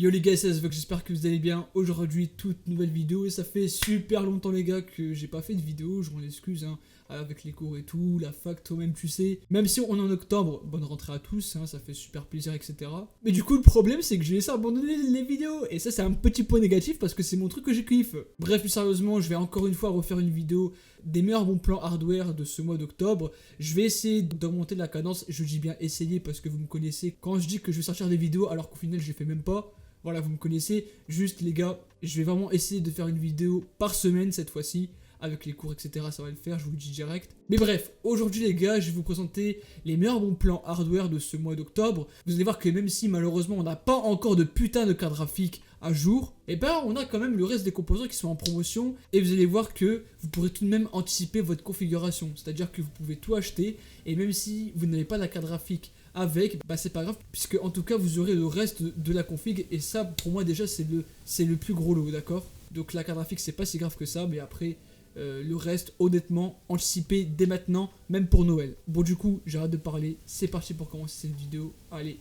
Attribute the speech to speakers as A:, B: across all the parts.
A: Yo les gars, c'est Asvok, j'espère que vous allez bien. Aujourd'hui, toute nouvelle vidéo et ça fait super longtemps les gars que j'ai pas fait de vidéo, je m'en excuse avec les cours et tout, la fac, toi-même tu sais. Même si on est en octobre, bonne rentrée à tous, ça fait super plaisir, etc. Mais du coup, le problème c'est que j'ai laissé abandonner les vidéos et ça c'est un petit point négatif parce que c'est mon truc que j'ai kiffe. Bref, plus sérieusement, je vais encore une fois refaire une vidéo des meilleurs bons plans hardware de ce mois d'octobre. Je vais essayer d'augmenter la cadence, je dis bien essayer parce que vous me connaissez quand je dis que je vais sortir des vidéos alors qu'au final je les fais même pas. Voilà, vous me connaissez. Juste les gars, je vais vraiment essayer de faire une vidéo par semaine cette fois-ci. Avec les cours, etc. Ça va le faire, je vous le dis direct. Mais bref, aujourd'hui les gars, je vais vous présenter les meilleurs bons plans hardware de ce mois d'octobre. Vous allez voir que même si malheureusement on n'a pas encore de putain de carte graphique à jour, et ben on a quand même le reste des composants qui sont en promotion. Et vous allez voir que vous pourrez tout de même anticiper votre configuration. C'est-à-dire que vous pouvez tout acheter. Et même si vous n'avez pas la carte graphique avec, bah c'est pas grave, puisque en tout cas vous aurez le reste de la config. Et ça pour moi déjà c'est le plus gros lot, d'accord? Donc la carte graphique c'est pas si grave que ça, mais après... le reste, honnêtement, anticipé dès maintenant, même pour Noël. Bon, du coup, j'arrête de parler. C'est parti pour commencer cette vidéo. Allez,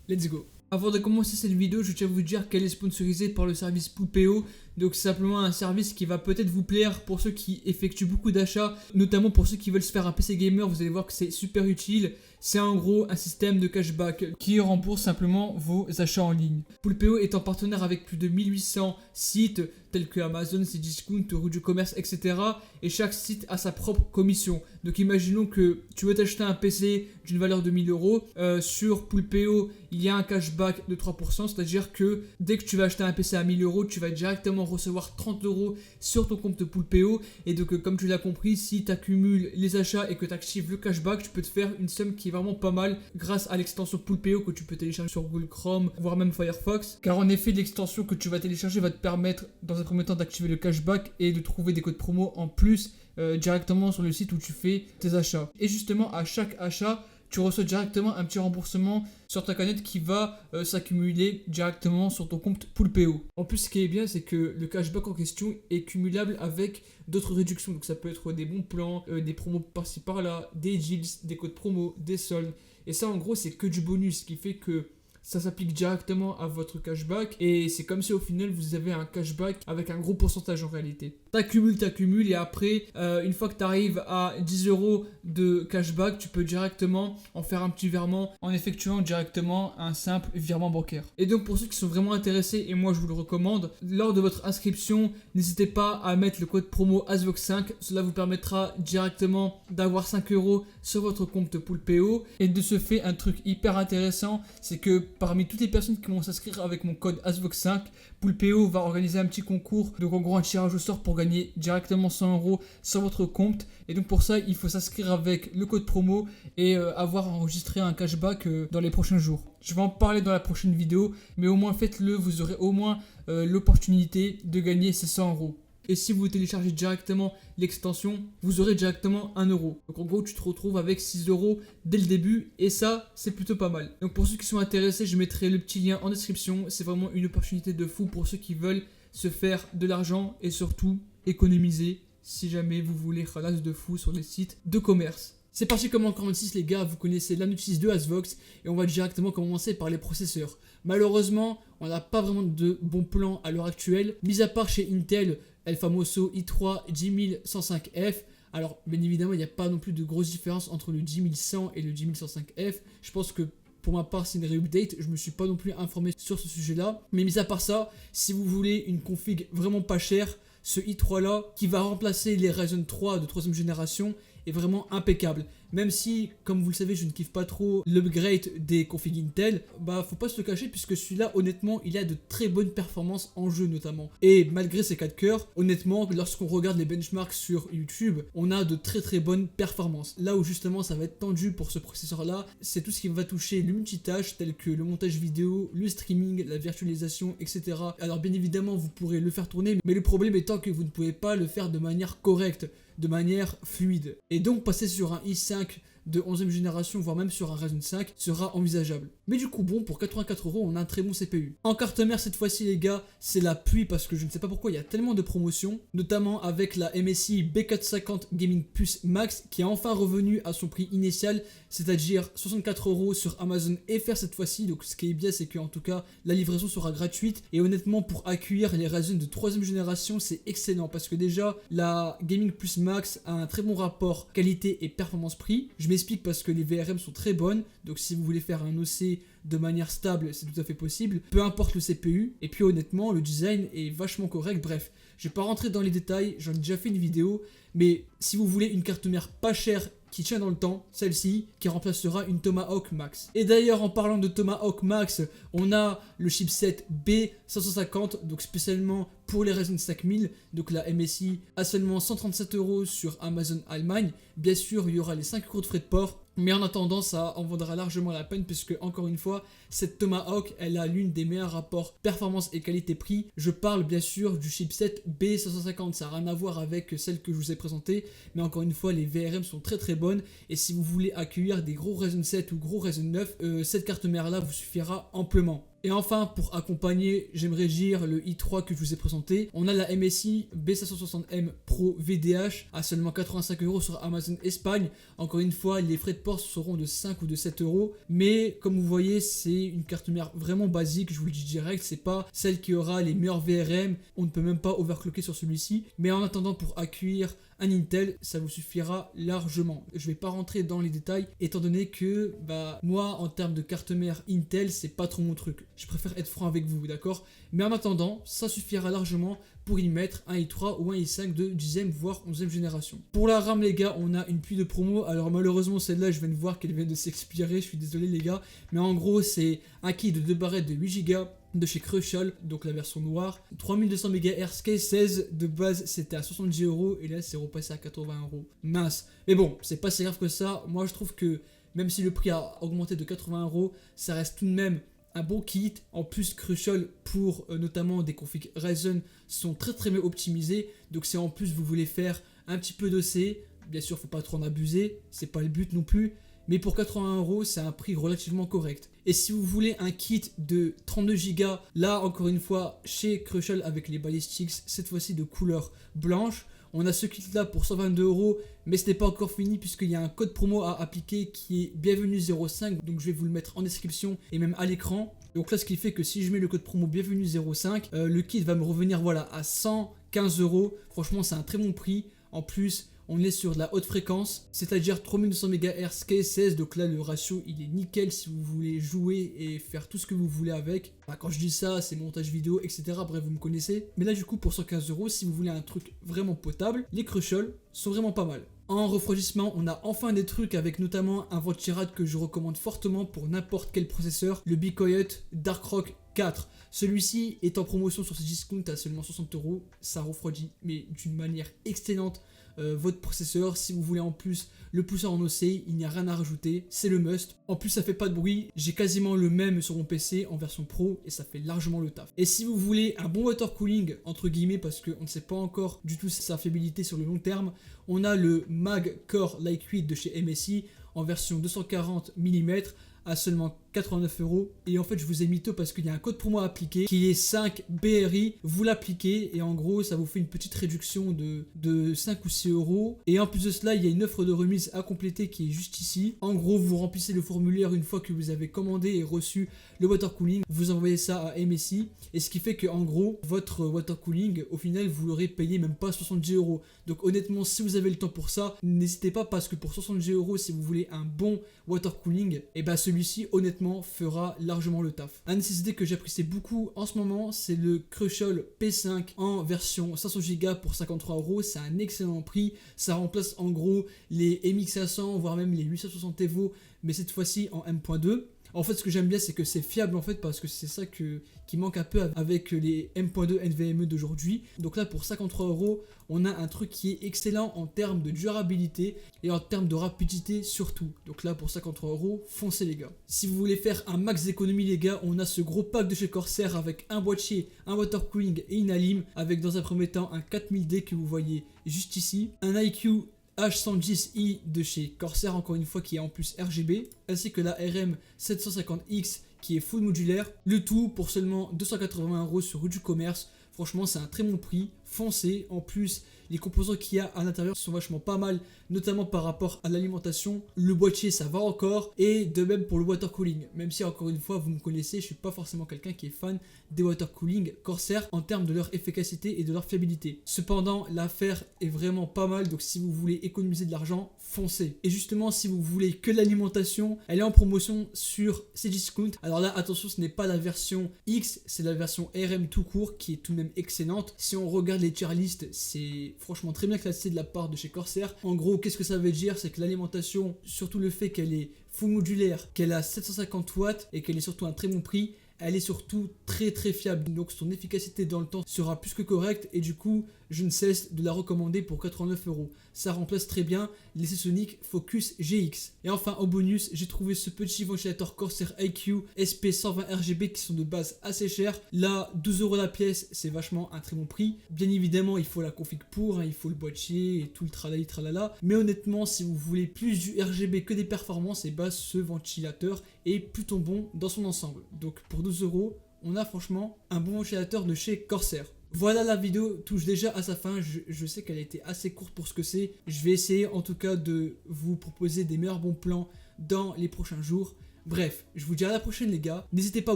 A: let's go. Avant de commencer cette vidéo, je tiens à vous dire qu'elle est sponsorisée par le service Poulpeo. Donc c'est simplement un service qui va peut-être vous plaire pour ceux qui effectuent beaucoup d'achats, notamment pour ceux qui veulent se faire un PC gamer. Vous allez voir que c'est super utile. C'est en gros un système de cashback qui rembourse simplement vos achats en ligne. Poulpeo est en partenaire avec plus de 1800 sites tels que Amazon, Cdiscount, Rue du Commerce, etc. Et chaque site a sa propre commission. Donc imaginons que tu veux t'acheter un PC d'une valeur de 1000 euros. Sur Poulpeo, il y a un cashback de 3%. C'est-à-dire que dès que tu vas acheter un PC à 1000 euros, tu vas directement recevoir 30 euros sur ton compte Poulpeo. Et donc comme tu l'as compris, si tu accumules les achats et que tu actives le cashback, tu peux te faire une somme qui est vraiment pas mal grâce à l'extension Poulpeo que tu peux télécharger sur Google Chrome, voire même Firefox. Car en effet, l'extension que tu vas télécharger va te permettre dans un premier temps d'activer le cashback et de trouver des codes promo en plus directement sur le site où tu fais tes achats. Et justement, à chaque achat, tu reçois directement un petit remboursement sur ta canette qui va s'accumuler directement sur ton compte Poulpeo. En plus, ce qui est bien, c'est que le cashback en question est cumulable avec d'autres réductions. Donc ça peut être des bons plans, des promos par-ci par-là, des deals, des codes promo, des soldes. Et ça, en gros, c'est que du bonus, ce qui fait que ça s'applique directement à votre cashback et c'est comme si au final vous avez un cashback avec un gros pourcentage en réalité. T'accumules et après une fois que tu arrives à 10 euros de cashback, tu peux directement en faire un petit virement en effectuant directement un simple virement bancaire. Et donc pour ceux qui sont vraiment intéressés, et moi je vous le recommande, lors de votre inscription, n'hésitez pas à mettre le code promo ASVOC5, cela vous permettra directement d'avoir 5 euros sur votre compte Poulpeo. Et de ce fait, un truc hyper intéressant, c'est que parmi toutes les personnes qui vont s'inscrire avec mon code ASVOC5, Poulpeo va organiser un petit concours, donc en gros un tirage au sort pour gagner directement 100 euros sur votre compte. Et donc pour ça, il faut s'inscrire avec le code promo et avoir enregistré un cashback dans les prochains jours. Je vais en parler dans la prochaine vidéo, mais au moins faites-le, vous aurez au moins l'opportunité de gagner ces 100 euros. Et si vous téléchargez directement l'extension, vous aurez directement 1 euro. Donc en gros, tu te retrouves avec 6 euros dès le début et ça, c'est plutôt pas mal. Donc pour ceux qui sont intéressés, je mettrai le petit lien en description. C'est vraiment une opportunité de fou pour ceux qui veulent se faire de l'argent et surtout économiser si jamais vous voulez ralasse de fou sur les sites de commerce. C'est parti comme en 46 les gars, vous connaissez la notice de Asvox et on va directement commencer par les processeurs. Malheureusement, on n'a pas vraiment de bons plans à l'heure actuelle, mis à part chez Intel, El Famoso i3 10105F. Alors bien évidemment, il n'y a pas non plus de grosse différence entre le 10100 et le 10105F. Je pense que pour ma part, c'est une réupdate, je me suis pas non plus informé sur ce sujet-là. Mais mis à part ça, si vous voulez une config vraiment pas chère, ce i3 là, qui va remplacer les Ryzen 3 de 3ème génération, est vraiment impeccable. Même si, comme vous le savez, je ne kiffe pas trop l'upgrade des configs Intel, bah faut pas se le cacher puisque celui-là, honnêtement, il a de très bonnes performances en jeu notamment. Et malgré ses 4 cœurs, honnêtement, lorsqu'on regarde les benchmarks sur YouTube, on a de très bonnes performances. Là où justement ça va être tendu pour ce processeur-là, c'est tout ce qui va toucher le multitâche tel que le montage vidéo, le streaming, la virtualisation, etc. Alors bien évidemment, vous pourrez le faire tourner, mais le problème étant que vous ne pouvez pas le faire de manière correcte, de manière fluide. Et donc passer sur un i5 de 11ème génération, voire même sur un Ryzen 5, sera envisageable. Mais du coup bon, pour 84 €, on a un très bon CPU. En carte mère cette fois-ci les gars, c'est la pluie parce que je ne sais pas pourquoi il y a tellement de promotions, notamment avec la MSI B450 Gaming Plus Max qui est enfin revenu à son prix initial, c'est-à-dire 64 € sur Amazon FR cette fois-ci. Donc ce qui est bien, c'est qu'en tout cas la livraison sera gratuite, et honnêtement pour accueillir les Ryzen de 3ème génération c'est excellent parce que déjà la Gaming Plus Max a un très bon rapport qualité et performance prix. Je m'explique, parce que les VRM sont très bonnes, donc si vous voulez faire un OC de manière stable c'est tout à fait possible, peu importe le CPU. Et puis honnêtement le design est vachement correct. Bref, je vais pas rentrer dans les détails, j'en ai déjà fait une vidéo, mais si vous voulez une carte mère pas chère qui tient dans le temps, celle-ci qui remplacera une Tomahawk Max. Et d'ailleurs en parlant de Tomahawk Max, on a le chipset B550, donc spécialement pour les Ryzen 5000, donc la MSI à seulement 137 € sur Amazon Allemagne. Bien sûr il y aura les 5 € de frais de port, mais en attendant ça en vaudra largement la peine, puisque encore une fois cette Tomahawk elle a l'une des meilleurs rapports performance et qualité prix. Je parle bien sûr du chipset B550, ça n'a rien à voir avec celle que je vous ai présentée, mais encore une fois les VRM sont très bonnes, et si vous voulez accueillir des gros Ryzen 7 ou gros Ryzen 9, cette carte mère là vous suffira amplement. Et enfin, pour accompagner, j'aimerais dire le i3 que je vous ai présenté. On a la MSI B560M Pro VDH à seulement 85 € sur Amazon Espagne. Encore une fois, les frais de port seront de 5 ou de 7 €. Mais comme vous voyez, c'est une carte mère vraiment basique, je vous le dis direct. C'est pas celle qui aura les meilleurs VRM. On ne peut même pas overclocker sur celui-ci. Mais en attendant, pour accueillir un Intel, ça vous suffira largement. Je vais pas rentrer dans les détails, étant donné que moi en termes de carte mère Intel c'est pas trop mon truc. Je préfère être franc avec vous, d'accord? Mais en attendant, ça suffira largement pour y mettre un i3 ou un i5 de 10e voire 11e génération. Pour la RAM les gars, on a une pluie de promo. Alors malheureusement celle-là je viens de voir qu'elle vient de s'expirer, je suis désolé les gars, mais en gros c'est un kit de 2 barrettes de 8 Go de chez Crucial, donc la version noire, 3200 MHz K16, de base c'était à 70 € et là c'est repassé à 80 €. Mince, mais bon, c'est pas si grave que ça. Moi je trouve que même si le prix a augmenté de 80 €, ça reste tout de même un bon kit. En plus Crucial pour notamment des configs Ryzen sont très bien optimisés, donc si en plus vous voulez faire un petit peu d'OC, bien sûr faut pas trop en abuser, c'est pas le but non plus, mais pour 80 € c'est un prix relativement correct. Et si vous voulez un kit de 32 Go, là encore une fois chez Crucial avec les Ballistics, cette fois-ci de couleur blanche, on a ce kit là pour 122 €, mais ce n'est pas encore fini puisqu'il y a un code promo à appliquer qui est bienvenue 05, donc je vais vous le mettre en description et même à l'écran. Donc là ce qui fait que si je mets le code promo bienvenue 05, le kit va me revenir voilà à 115 €. Franchement c'est un très bon prix. En plus on est sur de la haute fréquence, c'est-à-dire 3200 MHz K16, donc là le ratio il est nickel si vous voulez jouer et faire tout ce que vous voulez avec. Quand je dis ça, c'est montage vidéo, etc. Bref, vous me connaissez. Mais là du coup pour 115 €, si vous voulez un truc vraiment potable, les Crucial sont vraiment pas mal. En refroidissement, on a enfin des trucs avec notamment un ventirad que je recommande fortement pour n'importe quel processeur, le BeQuiet Darkrock 4. Celui-ci est en promotion sur ce discount à seulement 60 €. Ça refroidit mais d'une manière excellente votre processeur. Si vous voulez en plus le pousser en OC, il n'y a rien à rajouter, c'est le must. En plus ça fait pas de bruit, j'ai quasiment le même sur mon PC en version pro et ça fait largement le taf. Et si vous voulez un bon water cooling entre guillemets, parce qu'on ne sait pas encore du tout sa fiabilité sur le long terme, on a le Mag Core Lightweight de chez MSI en version 240 mm à seulement 89 €. Et en fait je vous ai mytho parce qu'il y a un code promo à appliquer qui est 5 BRI, vous l'appliquez et en gros ça vous fait une petite réduction de 5 ou 6 €. Et en plus de cela il y a une offre de remise à compléter qui est juste ici. En gros vous remplissez le formulaire une fois que vous avez commandé et reçu le water cooling, vous envoyez ça à MSI, et ce qui fait que en gros votre water cooling au final vous l'aurez payé même pas 70 €. Donc honnêtement si vous avez le temps pour ça, n'hésitez pas, parce que pour 70 € si vous voulez un bon water cooling, et bah celui-ci honnêtement fera largement le taf. Un SSD que j'apprécie beaucoup en ce moment, c'est le Crucial P5 en version 500 Go pour 53 €. C'est un excellent prix, ça remplace en gros les MX500 voire même les 860 Evo, mais cette fois-ci en M.2. En fait ce que j'aime bien c'est que c'est fiable en fait, parce que c'est ça qui manque un peu avec les M.2 NVMe d'aujourd'hui. Donc là pour 53 € on a un truc qui est excellent en termes de durabilité et en termes de rapidité surtout. Donc là pour 53 €, foncez les gars. Si vous voulez faire un max d'économie les gars, on a ce gros pack de chez Corsair avec un boîtier, un water cooling et une alim, avec dans un premier temps un 4000D que vous voyez juste ici, un iCUE H110i de chez Corsair encore une fois qui est en plus RGB, ainsi que la RM750X qui est full modulaire. Le tout pour seulement 280 € sur rue du commerce. Franchement, c'est un très bon prix. Foncez. En plus, les composants qu'il y a à l'intérieur sont vachement pas mal, notamment par rapport à l'alimentation. Le boîtier, ça va encore. Et de même pour le water cooling. Même si, encore une fois, vous me connaissez, je suis pas forcément quelqu'un qui est fan des water cooling Corsair en termes de leur efficacité et de leur fiabilité. Cependant, l'affaire est vraiment pas mal. Donc, si vous voulez économiser de l'argent, foncez. Et justement, si vous voulez que l'alimentation, elle est en promotion sur Cdiscount. Alors là, attention, ce n'est pas la version X, c'est la version RM tout court qui est tout de même excellente. Si on regarde les tier lists, c'est franchement très bien classé de la part de chez Corsair. En gros, qu'est-ce que ça veut dire? C'est que l'alimentation, surtout le fait qu'elle est full modulaire, qu'elle a 750 watts et qu'elle est surtout à un très bon prix, elle est surtout très fiable. Donc son efficacité dans le temps sera plus que correcte et du coup, je ne cesse de la recommander pour 89 €. Ça remplace très bien les Seasonic Focus GX. Et enfin, en bonus, j'ai trouvé ce petit ventilateur Corsair IQ SP120 RGB qui sont de base assez chers. Là, 12 € la pièce, c'est vachement un très bon prix. Bien évidemment, il faut la config pour, hein, il faut le boîtier et tout le tralala tralala. Mais honnêtement, si vous voulez plus du RGB que des performances, et bah ce ventilateur est plutôt bon dans son ensemble. Donc pour 12 €, on a franchement un bon ventilateur de chez Corsair. Voilà, la vidéo touche déjà à sa fin, je sais qu'elle a été assez courte pour ce que c'est. Je vais essayer en tout cas de vous proposer des meilleurs bons plans dans les prochains jours. Bref, je vous dis à la prochaine les gars. N'hésitez pas à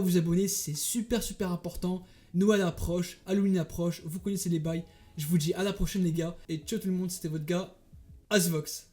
A: vous abonner, c'est super important. Noël approche, Halloween approche, vous connaissez les bails. Je vous dis à la prochaine les gars. Et ciao tout le monde, c'était votre gars, Asvox.